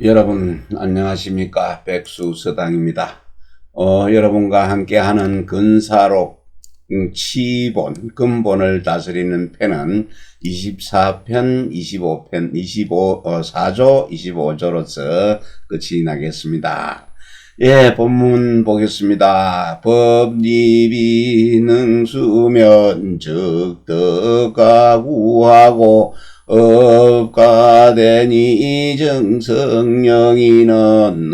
여러분 안녕하십니까? 백수서당입니다. 여러분과 함께하는 근사록 치본 근본을 다스리는 편은 24편 25편 4조 25조로서 끝이 나겠습니다. 예, 본문 보겠습니다. 법리비 능수면 즉덕가구하고 업가되니 정성령이는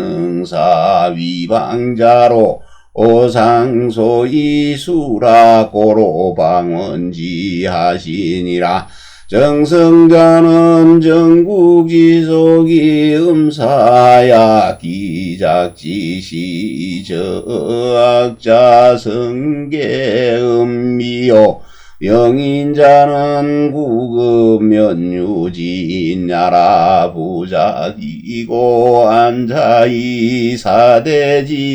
능사위방자로 오상소이수라고로 방언지하시니라. 정성자는 전국지속이 음사야 기작지시 저악자 성계음미요 영인자는 구급면유지인야라 부작이고 안자이 사대지예악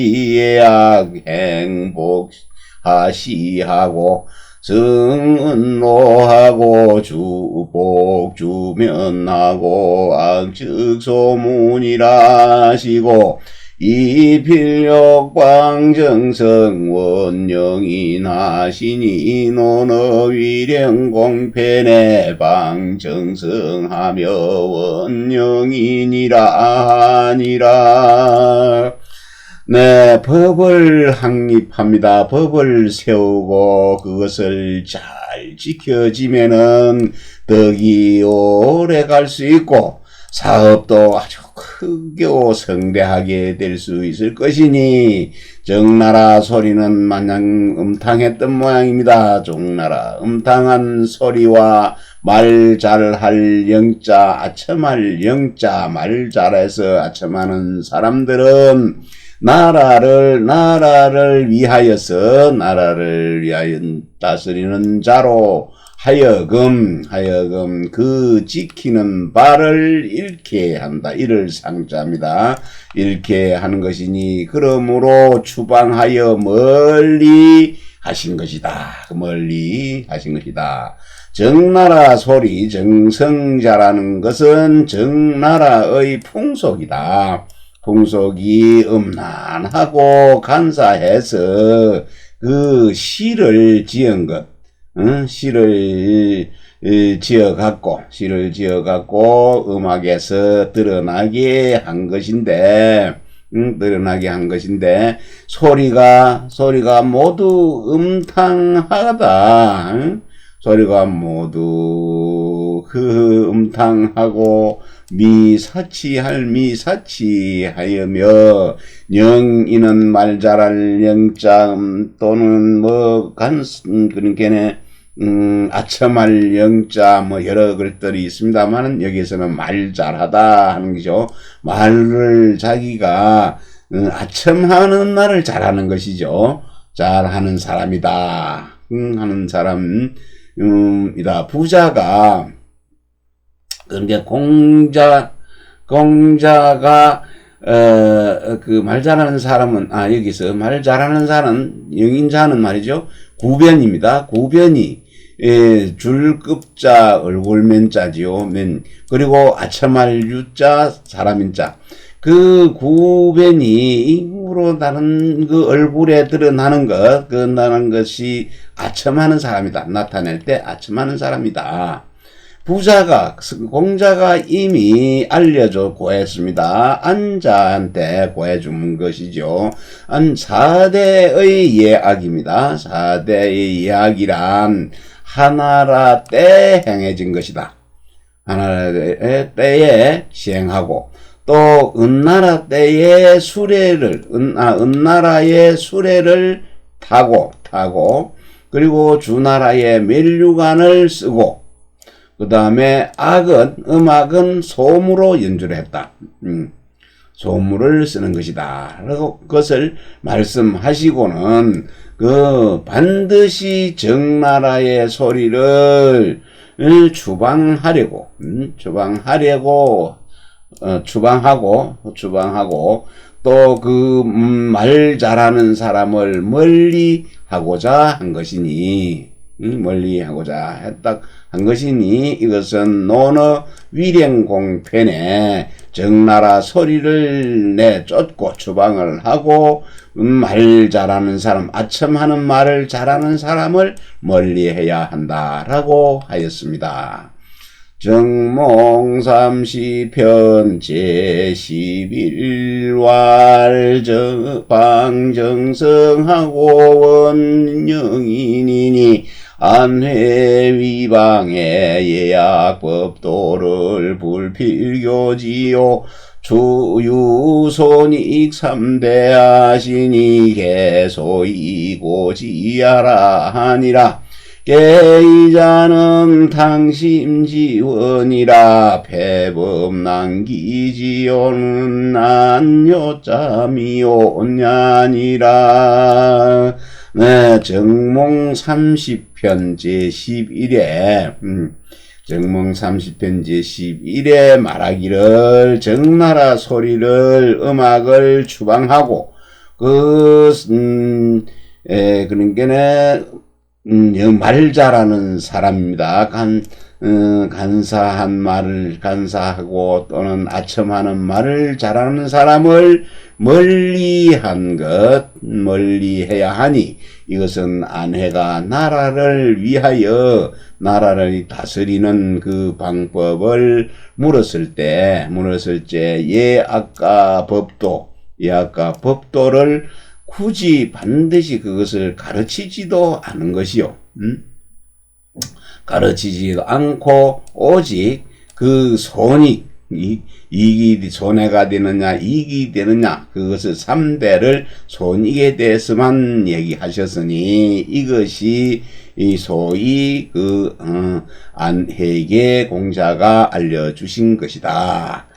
행복하시하고 승은로하고 주복주면하고 악측소문이라 하시고 이필력방정성 원영인하시니 노너위령공편에 방정성하며 원영인이라 하니라. 네, 법을 확립합니다. 법을 세우고 그것을 잘 지켜지면은 덕이 오래 갈 수 있고 사업도 아주 크고 성대하게 될 수 있을 것이니 정나라 소리는 마냥 음탕했던 모양입니다. 종나라 음탕한 소리와 말 잘할 영자 아첨할 영자 말 잘해서 아첨하는 사람들은 나라를 위하여 다스리는 자로 하여금 그 지키는 바를 잃게 한다. 이를 상자입니다. 잃게 하는 것이니 그러므로 추방하여 멀리 하신 것이다. 멀리 하신 것이다. 정나라 소리 정성자라는 것은 정나라의 풍속이다. 풍속이 음란하고 간사해서 그 시를 지은 것, 시를 지어갖고 음악에서 드러나게 한 것인데, 소리가 모두 음탕하다. 소리가 모두 음탕하고 미사치하여며 영이는 말 잘할 영자 또는 그러니까 아첨할 영자 여러 글들이 있습니다만은 여기에서는 말 잘하다 하는 것이죠. 말을 자기가 아첨하는 말을 잘하는 것이죠. 잘하는 사람이다. 하는 사람이다. 부자가 그런데 공자가 그 말 잘하는 사람은 여기서 말 잘하는 사람은 영인자는 말이죠. 구변입니다. 구변이 줄급자 얼굴면자지요. 그리고 아첨할 유자 사람인자. 그 구변이 입으로 다른 그 얼굴에 드러나는 것, 나는 것이 아첨하는 사람이다. 나타낼 때 아첨하는 사람이다. 공자가 이미 알려줬고 했습니다. 안자한테 고해준 것이죠. 4대의 예악입니다. 4대의 예악이란 하나라 때 행해진 것이다. 하나라 때에 시행하고 또 은나라 때의 은나라의 수레를 타고 그리고 주나라의 멜류관을 쓰고 그 다음에 음악은 소무로 연주를 했다. 소무를 쓰는 것이다. 그리고 그것을 말씀하시고는 반드시 정나라의 소리를 추방하고 또 말 잘하는 사람을 멀리 하고자 한 것이니 이것은 논어 위령공편에 적나라 소리를 내쫓고 추방을 하고 말 잘하는 사람, 아첨하는 말을 잘하는 사람을 멀리해야 한다라고 하였습니다. 정몽 30편 제11왈 방정성하고 원영인이니 안회 위방의 예약법도를 불필교지요 주유손익 3대하시니 개소이고지하라 하니라. 깨이자는 당심지원이라 패법난기지요는 난요짬이오냐니라. 네, 정몽 30편 제11회 정몽 30편 제11회 말하기를 적나라 소리를 음악을 추방하고 그러니까 말 잘하는 사람입니다. 간사한 말을 간사하고 또는 아첨하는 말을 잘하는 사람을 멀리한 것, 멀리해야 하니 이것은 안회가 나라를 위하여 나라를 다스리는 그 방법을 물었을 때 예악과 법도를 굳이 반드시 그것을 가르치지도 않은 것이요. 가르치지도 않고 오직 그 이익이 손해가 되느냐 이익이 되느냐 그것을 3대를 손익에 대해서만 얘기하셨으니 이것이 소위 안회계 공자가 알려주신 것이다.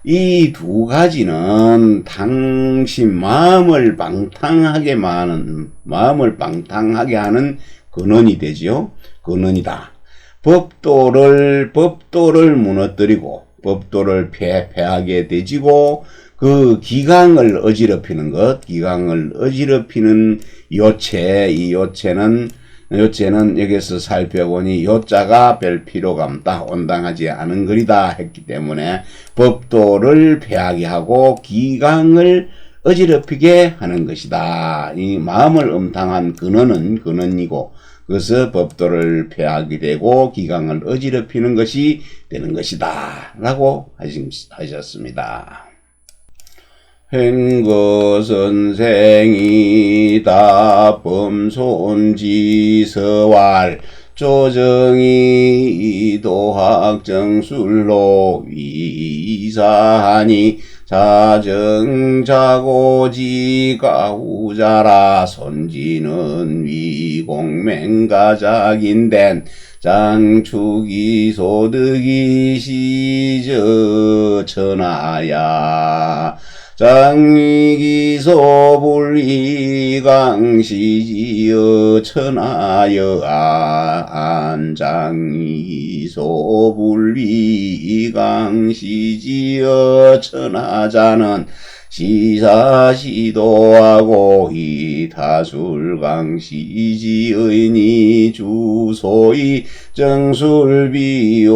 이 두 가지는 당신 마음을 방탕하게 하는 근원이 되지요. 근원이다. 법도를 무너뜨리고 법도를 폐하게 되지고 그 기강을 어지럽히는 요체, 이 요체는 여기서 살펴보니 요자가 별 필요가 없다. 온당하지 않은 글이다 했기 때문에 법도를 폐하게 하고 기강을 어지럽히게 하는 것이다. 이 마음을 음탕한 근원이고 그래서 법도를 폐하게 되고 기강을 어지럽히는 것이 되는 것이다 라고 하셨습니다. 행거선생이 다범손지서왈 조정이 도학정술로 위사하니 자정자고지가우자라 손지는 위공맹가작인된 장축이 소득이 시저 천하야 장이기소 불리강시지여 천하여 안장이기소 불리강시지여 천하자는 시사시도하고 이타술강시지의니 주소이 정술비요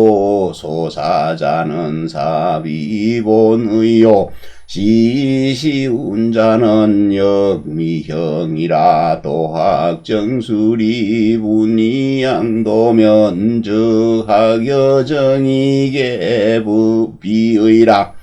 소사자는 사비본의요 시시운자는 역미형이라 도학정술이 분이양도면 저학여정이계 부비의라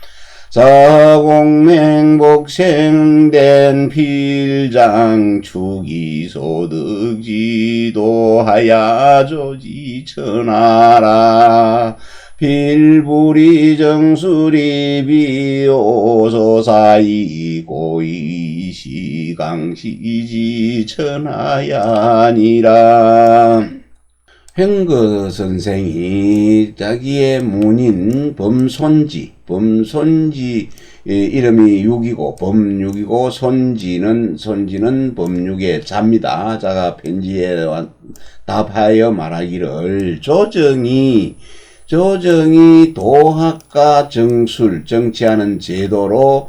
사공맹복생된 필장 추기소득지도하야 조지천하라 필부리 정수리 비오소사이 고이시 강시지 천하야니라. 행거 선생이 자기의 문인 범손지 이름이 육이고 범육이고 손지는 범육의 자입니다. 자가 편지에 답하여 말하기를 조정이 도학과 정술, 정치하는 제도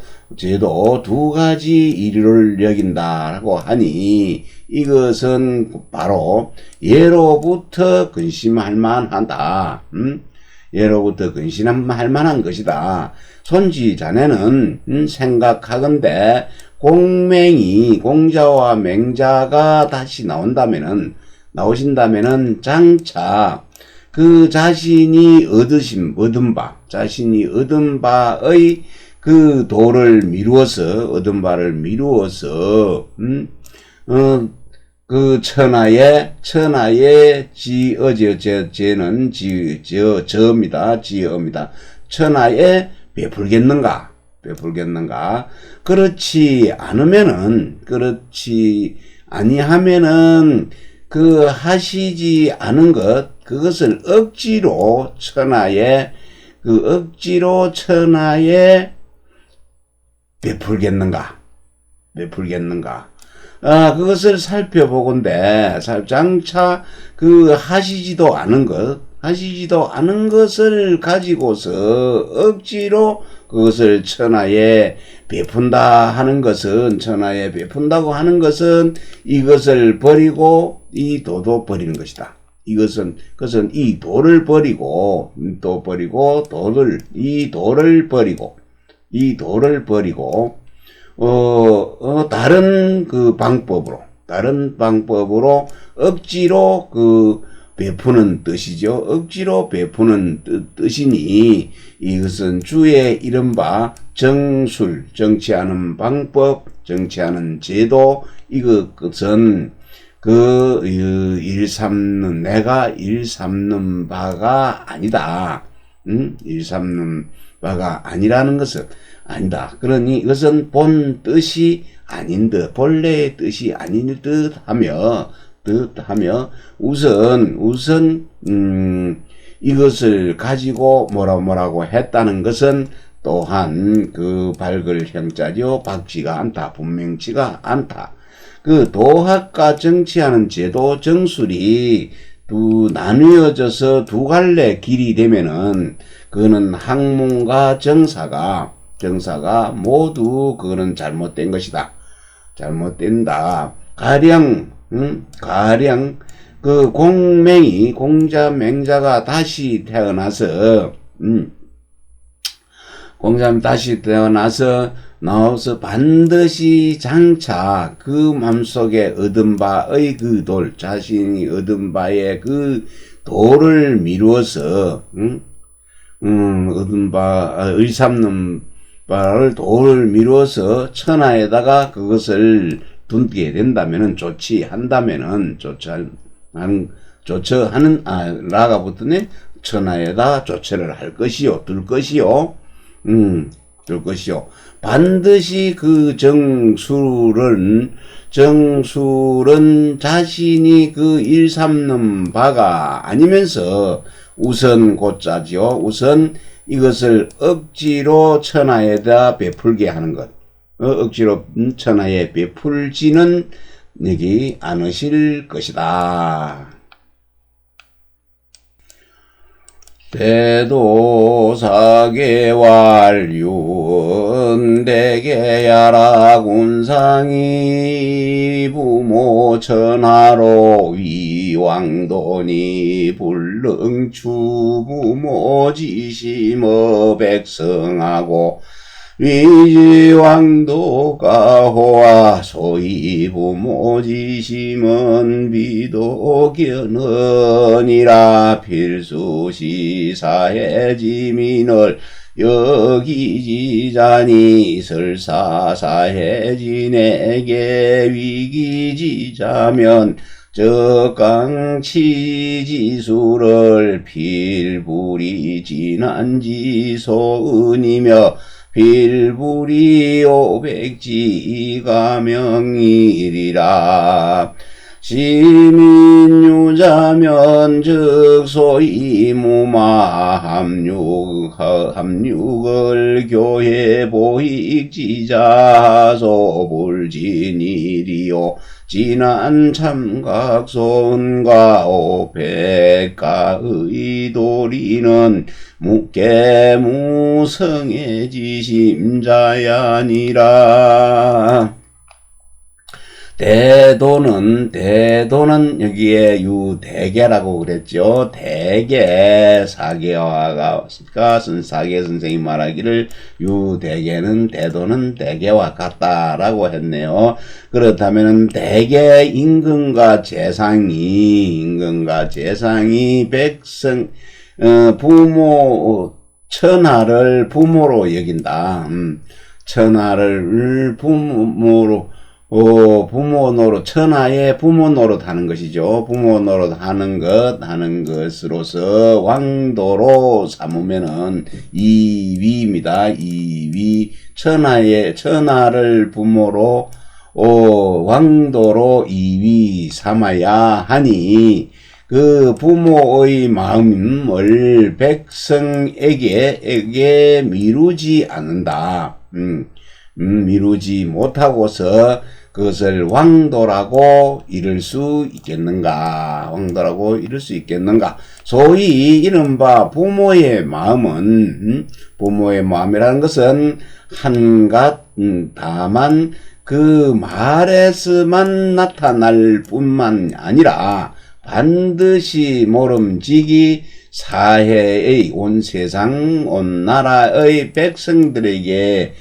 두 가지 일을 여긴다라고 하니 이것은 바로 예로부터 근심할 만하다. 예로부터 근신할 만한 것이다. 손지 자네는 생각하건대 공맹이 공자와 맹자가 다시 나오신다면은 장차 그 자신이 얻은 바의 그 도를 얻은 바를 미루어서 그 천하의 지어입니다. 천하에 베풀겠는가? 그렇지 아니하면은 그 하시지 않은 그것을 억지로 천하에 베풀겠는가? 그것을 살펴보건대, 장차 하시지도 않은 것을 가지고서 억지로 그것을 천하에 베푼다고 하는 것은 이것을 버리고 이 도도 버리는 것이다. 그것은 이 도를 버리고 다른 방법으로 억지로 베푸는 뜻이죠. 억지로 베푸는 뜻이니 이것은 주의 이른바 정술, 정치하는 방법, 정치하는 제도, 이것은 내가 일삼는 바가 아니다. 일삼는 바가 아니라는 것은 아니다. 그러니 이것은 본 뜻이 아닌 본래의 뜻이 아닌 듯하며 우선 이것을 가지고 뭐라고 했다는 것은 또한 그 밝을 형자죠. 밝지가 않다. 분명치가 않다. 그 도학과 정치하는 제도 정술이 나뉘어져서 두 갈래 길이 되면은 그거는 학문과 정사가 모두 그거는 잘못된 것이다. 잘못된다. 가령 그 공자 맹자가 다시 태어나서 나와서 반드시 장차 그 맘속에 얻은 바의 자신이 얻은 바의 그 도를 미루어서 얻은 바 의삼는 바를 도를 미루어서 천하에다가 그것을 둔게 된다면은 라가 붙으니 천하에다 조처를 할 것이요, 둘 것이요. 반드시 그 정술은 자신이 그 일삼는 바가 아니면서 우선 이것을 억지로 천하에다 베풀게 하는 것. 억지로 천하에 베풀지는 여기 않으실 것이다. 대도사계왈윤대계야라 군상이 부모 천하로 위왕돈이 불능추 부모 지심어 백성하고 위지왕도가 호와 소위 부모지심은 비도견언이라 필수시사해지민을 여기지자니 설사사해진에게 위기지자면 적강치지수를 필불이 진한지소은이며 필불이 오백지가명이리라. 시민유자면 즉 소위 무마 합육을 교회 보익지자 소불진이리요 진한 참각손과 오백가의 도리는 묵계무성의 지심자야니라. 대도는 여기에 유대계라고 그랬죠. 대계 사계화가 사계 선생님 말하기를 유대계는 대도는 대계와 같다라고 했네요. 그렇다면은 대계 임금과 재상이 백성 부모 천하를 부모로 여긴다. 천하를 부모로 부모 노릇, 천하의 부모 노릇 하는 것이죠. 부모 노릇 하는 것으로서 왕도로 삼으면은 이위입니다. 이위. 천하를 부모로, 왕도로 이위 삼아야 하니, 그 부모의 마음을 백성에게 미루지 않는다. 미루지 못하고서 그것을 왕도라고 이룰 수 있겠는가? 소위 이른바 부모의 마음이라는 것은 한갓, 다만 그 말에서만 나타날 뿐만 아니라 반드시 모름지기 사해의 온 세상, 온 나라의 백성들을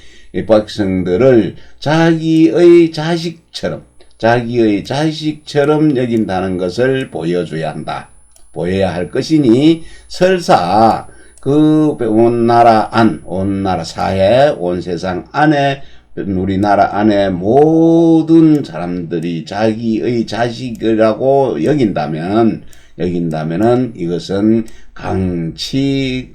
자기의 자식처럼 여긴다는 것을 보여줘야 한다. 보여야 할 것이니, 설사 그 온 나라 사해, 온 세상 안에, 우리나라 안에 모든 사람들이 자기의 자식이라고 여긴다면은 이것은 강치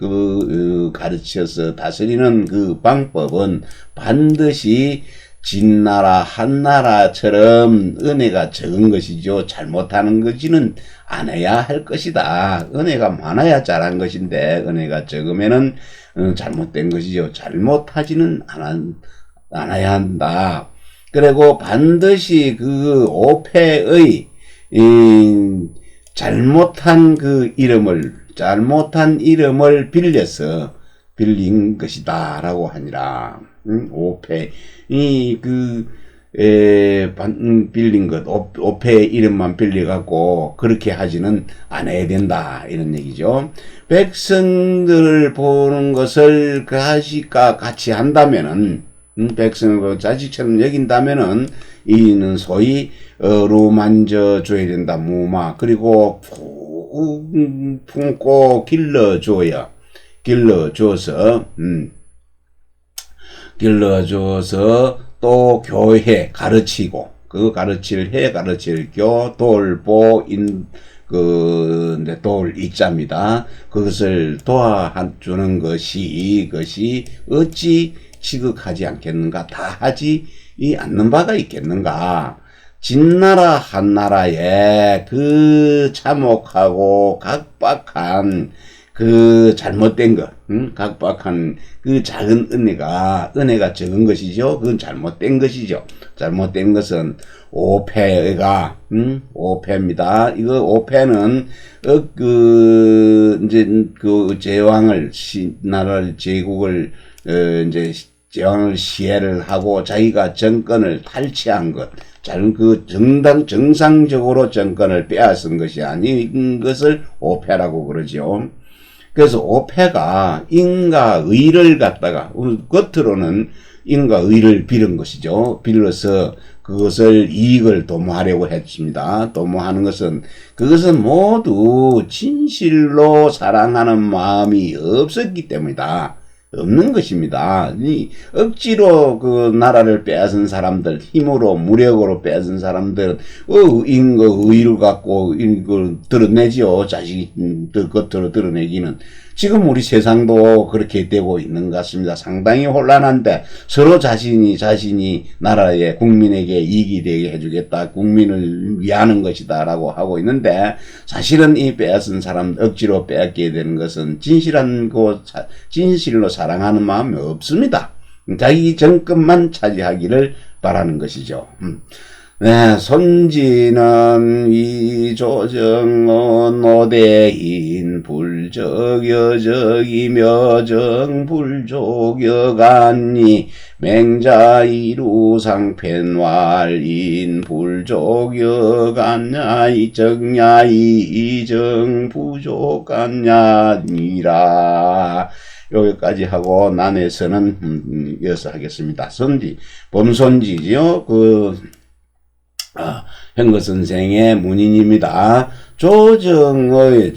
가르쳐서 다스리는 그 방법은 반드시 진나라 한나라처럼 은혜가 적은 것이죠. 잘못하는 것이는 않아야 할 것이다. 은혜가 많아야 잘한 것인데 은혜가 적으면은 잘못된 것이죠. 잘못하지는 않아야 한다. 그리고 반드시 그 오패의 잘못한 이름을 빌린 것이다 라고 하니라. 오패 빌린 것, 오패의 이름만 빌려갖고 그렇게 하지는 않아야 된다 이런 얘기죠. 백성들을 보는 것을 그 자식과 같이 한다면은, 백성을 자식처럼 여긴다면은 이는 소위 어루만져 줘야 된다. 무마. 그리고 품고 길러줘서 또 교회 가르치고, 그 가르칠 교, 돌보, 돌 이자입니다. 그것을 도와주는 것이 어찌 지극하지 않겠는가? 다 하지 않는 바가 있겠는가? 진나라 한나라에 그 참혹하고 각박한 그 잘못된 것, 각박한 그 작은 은혜가 적은 것이죠. 그건 잘못된 것이죠. 잘못된 것은 오패입니다. 이거 오패는 제왕을 나라를 제국을 이제 제왕을 시해를 하고 자기가 정권을 탈취한 것, 정상적으로 정권을 빼앗은 것이 아닌 것을 오패라고 그러죠. 그래서 오패가 인과의를 갖다가, 겉으로는 인과의를 빌은 것이죠. 빌어서 그것을 이익을 도모하려고 했습니다. 도모하는 것은, 그것은 모두 진실로 사랑하는 마음이 없었기 때문이다. 없는 것입니다. 억지로 그 나라를 빼앗은 사람들, 힘으로 무력으로 빼앗은 사람들은 의를 갖고 이걸 드러내지요. 자식들 겉으로 드러내기는. 지금 우리 세상도 그렇게 되고 있는 것 같습니다. 상당히 혼란한데 서로 자신이 나라의 국민에게 이익이 되게 해주겠다, 국민을 위하는 것이다 라고 하고 있는데, 사실은 이 빼앗은 사람, 억지로 빼앗게 되는 것은 진실로 사랑하는 마음이 없습니다. 자기 정권만 차지하기를 바라는 것이죠. 네, 손지는 위조정은 오대인 불적여적이며 정불족여간니 맹자이루상펜왈인 불족여간냐이 정냐이 정부족간냐니라. 여기까지 하고 난에서는 이어서 하겠습니다. 선지, 범손지지요. 현거 선생의 문인입니다. 조정을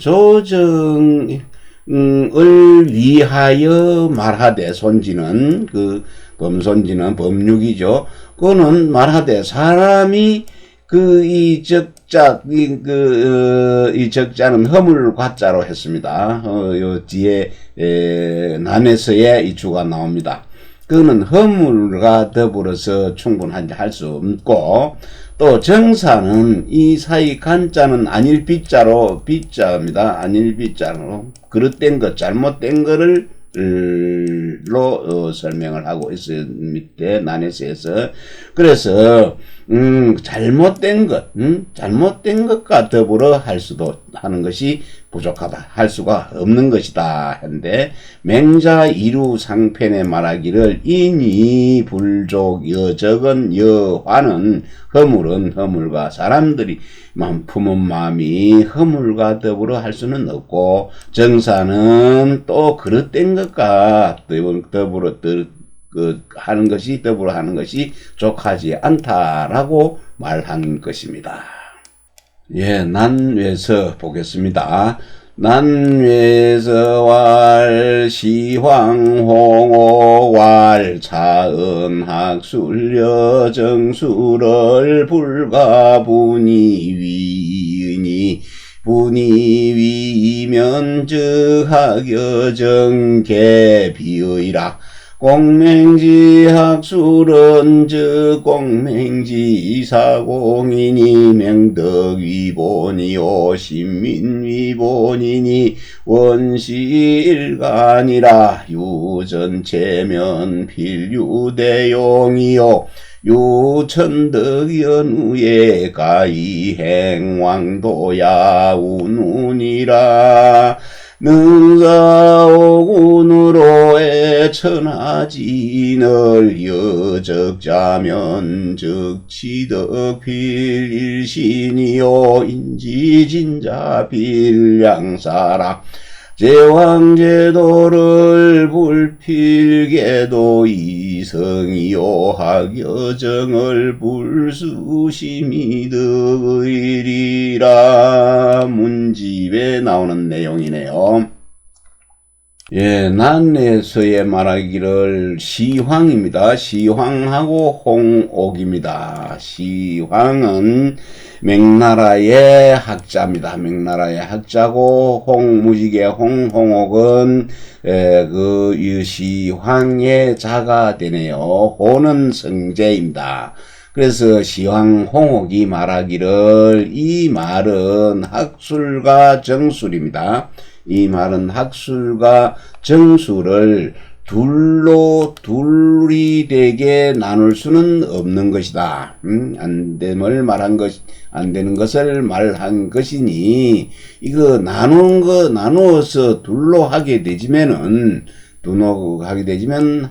위하여 말하되, 손지는 범손지는 법육이죠. 그거는 말하되 사람이 이 적자는 허물 과자로 했습니다. 요 뒤에 난에서의 이 주가 나옵니다. 그거는 허물과 더불어서 충분한지 할 수 없고, 또 정사는 이 사이 간자는 안일 빗자입니다. 안일 빗자로 그릇된 것, 잘못된 거를 설명을 하고 있어요. 밑에 난에서에서. 그래서 잘못된 것과 더불어 하는 것이 부족하다, 할 수가 없는 것이다 했는데, 맹자 이루 상편에 말하기를 인이 불족 여적은 여화는 허물은 허물과 사람들이 품은 마음이 허물과 더불어 할 수는 없고, 정사는 또 그릇된 것과 더불어 하는 것이 족하지 않다라고 말한 것입니다. 예, 난외서 보겠습니다. 난외서왈 시황홍오왈 차은학술여 정수를 불가분이 위이니 분이 위이면 즉학여정계 비의라. 공맹지 학술은 공맹지 사공이니 맹덕위본이요 신민위본이니 원시일간이라. 유전체면 필유대용이요 유천덕연우의 가이행왕도야 운운이라. 능사오군으로 애천하지널 여적자면 적치덕필일신이요 인지진자필량사라. 제왕제도를 불필계도 이성이요 학여정을 불수심이득의리라. 문집에 나오는 내용이네요. 예, 난에서의 말하기를 시황입니다. 시황하고 홍옥입니다. 시황은 명나라의 학자입니다. 명나라의 학자고, 무지개 홍옥은 이 시황의 자가 되네요. 호는 성제입니다. 그래서 시황 홍옥이 말하기를, 이 말은 학술과 정술입니다. 이 말은 학술과 정술을 둘이 되게 나눌 수는 없는 것이다. 안 되는 것을 말한 것이니, 이거 나누어서 둘로 하게 되지면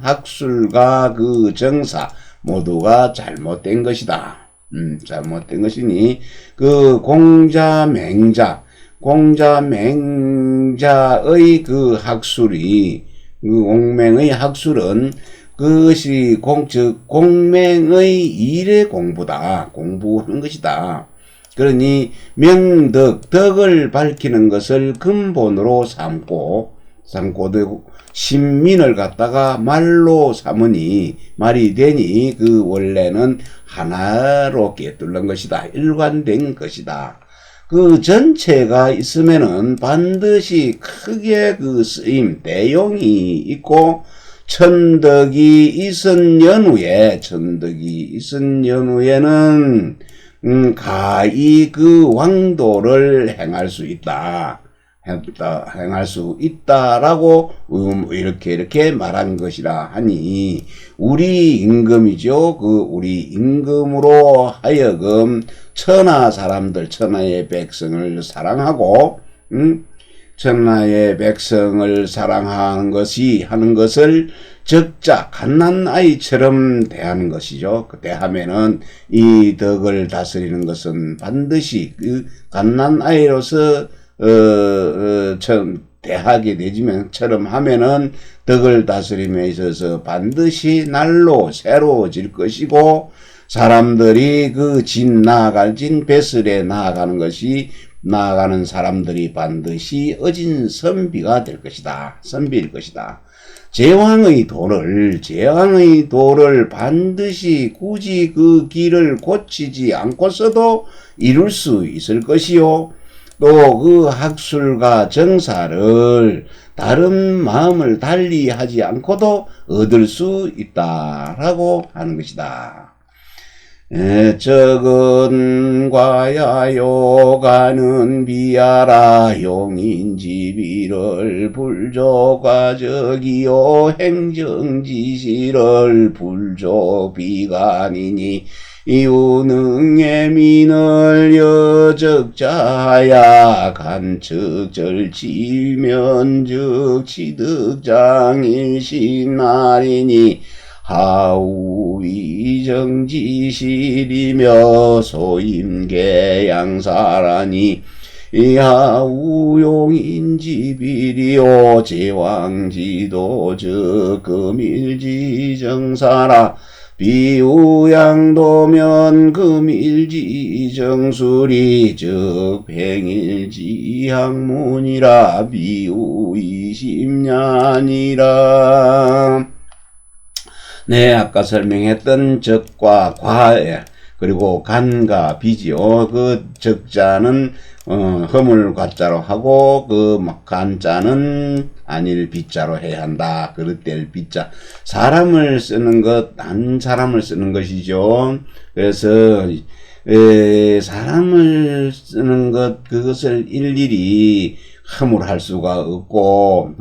학술과 그 정사 모두가 잘못된 것이다. 잘못된 것이니, 공자맹자의 그 학술이, 공맹의 학술은 그것이 공맹의 일의 공부하는 것이다. 그러니 덕을 밝히는 것을 근본으로 삼고 신민을 갖다가 말로 삼으니, 말이 되니 원래는 하나로 꿰뚫는 것이다. 일관된 것이다. 그 전체가 있으면은 반드시 크게 쓰임, 내용이 있고, 천덕이 있은 연후에는 가히 왕도를 행할 수 있다. 행할 수 있다라고 이렇게 말한 것이라 하니 우리 임금이죠. 그 우리 임금으로 하여금 천하 사람들, 천하의 백성을 사랑하고 천하의 백성을 사랑하는 것이 하는 것을 적자 갓난 아이처럼 대하는 것이죠. 대하면은 이 덕을 다스리는 것은 반드시 그 갓난 아이로서 대하게 되지만처럼 하면은 덕을 다스림에 있어서 반드시 날로 새로워질 것이고 사람들이 그 진 배설에 나아가는 사람들이 반드시 어진 선비가 될 것이다. 선비일 것이다. 제왕의 도를 반드시 굳이 그 길을 고치지 않고서도 이룰 수 있을 것이요. 또 그 학술과 정사를 다른 마음을 달리 하지 않고도 얻을 수 있다라고 하는 것이다. 적은 과야요 가는 비하라 용인지비를 불조과적이요 행정지시를 불조비간이니 이우능의 민을 여적자야 간측절치면즉 취득장일신날이니 하우위정지실이며 소임계양사라니 이하우용인지비리오 제왕지도즉 금일지정사라 비우양도면 금일지정수리 즉 팽일지학문이라 비우이심년이라. 네, 아까 설명했던 적과 과에 그리고 간과 비지요. 그 적자는 허물 과자로 하고 그 간자는 안일 비자로 해야 한다. 그릇될 비자. 사람을 쓰는 것, 한 사람을 쓰는 것이죠. 그래서 사람을 쓰는 것 그것을 일일이 허물할 수가 없고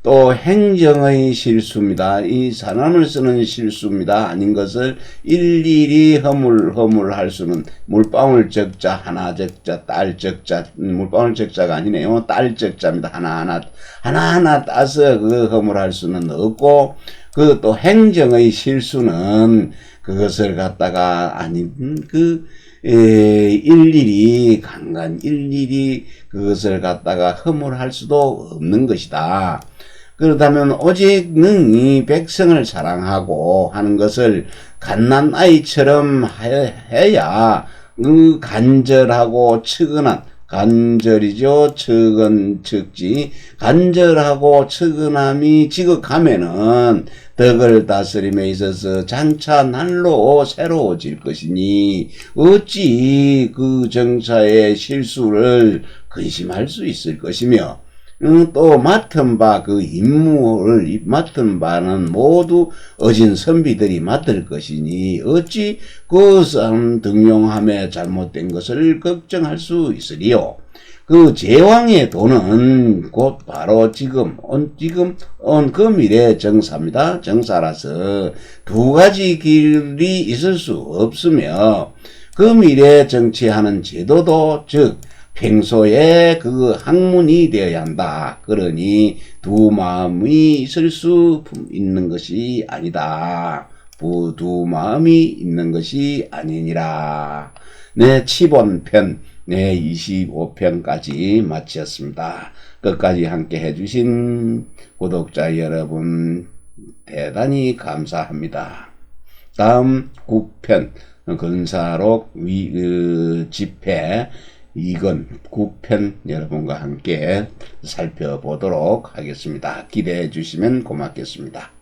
또 행정의 실수입니다. 이 사람을 쓰는 실수입니다. 아닌 것을 일일이 허물할 수는 물방울 적자, 하나 적자, 딸 적자, 물방울 적자가 아니네요. 딸 적자입니다. 하나하나 따서 그 허물할 수는 없고, 그 또 행정의 실수는 그것을 갖다가 일일이 그것을 갖다가 허물할 수도 없는 것이다. 그렇다면 오직 능히 백성을 사랑하고 하는 것을 갓난 아이처럼 해야 그 간절하고 측은한 간절이죠. 측지 간절하고 측은함이 지극하면은 덕을 다스림에 있어서 장차 날로 새로워질 것이니 어찌 그 정사의 실수를 근심할 수 있을 것이며 또 맡은 바 그 임무를 맡은 바는 모두 어진 선비들이 맡을 것이니 어찌 그 사람 등용함에 잘못된 것을 걱정할 수 있으리요. 그 제왕의 도는 곧 바로 지금 금일의 정사입니다. 정사라서 두 가지 길이 있을 수 없으며 금일에 정치하는 제도도 즉 평소에 그 학문이 되어야 한다. 그러니 두 마음이 있을 수 있는 것이 아니다. 두 마음이 있는 것이 아니니라. 네, 치본편, 네, 25편까지 마치었습니다. 끝까지 함께 해주신 구독자 여러분, 대단히 감사합니다. 다음 9편, 근사록 집회, 이건 9편 여러분과 함께 살펴보도록 하겠습니다. 기대해 주시면 고맙겠습니다.